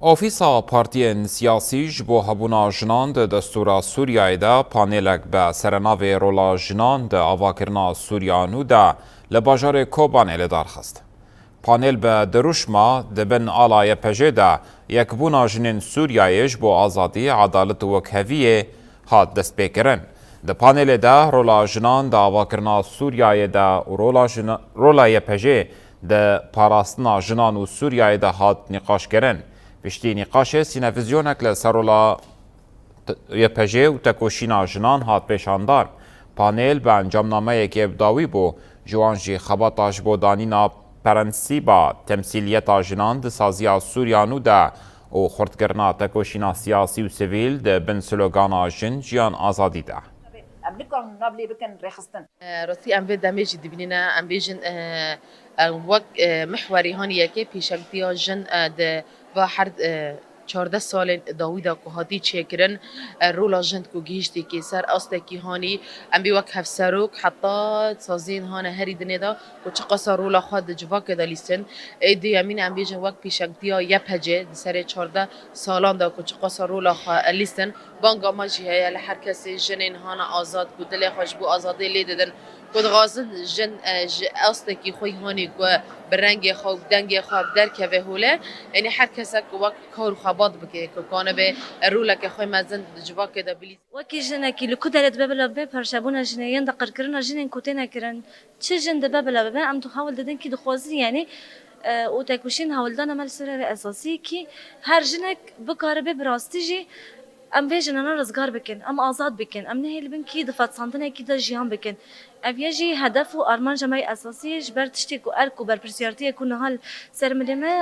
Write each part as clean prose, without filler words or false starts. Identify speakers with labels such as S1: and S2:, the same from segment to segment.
S1: Ofîsa partiyên siyasî ji bo hebûna jinan di destûra Sûriyayê de panêlek bi serenavê rola jinan di avakirina Sûriya nû de li bajarê Kobanê li darxist. Panêl bi dirûşma dibin ala YPJ de yekbûna jinên Sûriyayê ji bo azadî, edalet û wekheviyê hat destpêkirin. Di panêlê de rola jinan di avakirina Sûriyayê de û rola YPJ di parastina jinan û Sûriyayê de hat nîqaşkirin. Piştî nîqaşê sînevizyoneke li ser rola YPJ û tekoşîna jinan hat pêşandar. Panêl bi encamnameyekê evdawî bû, ji wan jî xebata ji bo danîna prensîba temsîliyeta jinan di saziya Sûriya nû de û xurtkirina tekoşîna siyasî û sivîl di bin slogana jin jiyan azadî de.
S2: راستی ام به دمیجی دبینینا ام بیجن وک محوری هانی که پیشنگتیا جن ده و هر 14 سال داویدا که هاتی چکرن رولا جند کو گیشتی که سر است کی هانی ام بی وک هفسروک حتی سازین هان هری دنیدا و چه قصر رولا خود جوا که دلیستن ایدی امین ام بیجن وک پیشنگتیا یپجه سر 14 سالان دا که چه قصر رولا خود لیستن بانگا ماجی هیا لحر کسی جنین هان آزاد کو دل خوش بو آزادی لیدن کد غازن جن است کی خوی هانی کو برنگ خواب دنگ خواب در که وهوله یعنی هر کسی که وقت کار خابات بکه که کانه به رولا که خوی مزن جوا که دبلیس
S3: وکی جنه کی لکودرت ببلا به پرشبونه جنه یند قرکرنا جنین کوتینا کرن چه جن ده ببلا به ام تو حاول دادن کی دخوازی یعنی و تکوشین حاولدان عمل سر اساسی کی هر جنک بکاره به براستیجی ام ویژن انا رزگار بکن ام آزاد بکن ام نهیل بن کی دفات سانتنه کی دا جیان بکن اویجی هدف و آرمان جمعی اساسی جبر تشتی کو ارکو بر پرسیارتی کو نهال سرملمه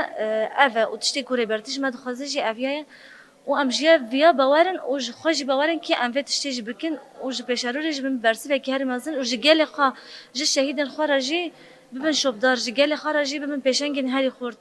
S3: اوه و تشتی کو ریبرتیج مد خوازجی اویه و ام جیا ویا باورن و خوش باورن کی ام وی تشتی بکن و ج پشارو ج بن برسی و کی هر مازن و ج گل خا ج شهیدن خارجی ببن شوبدار ج گل خارجی ببن پیشنگن هری خورد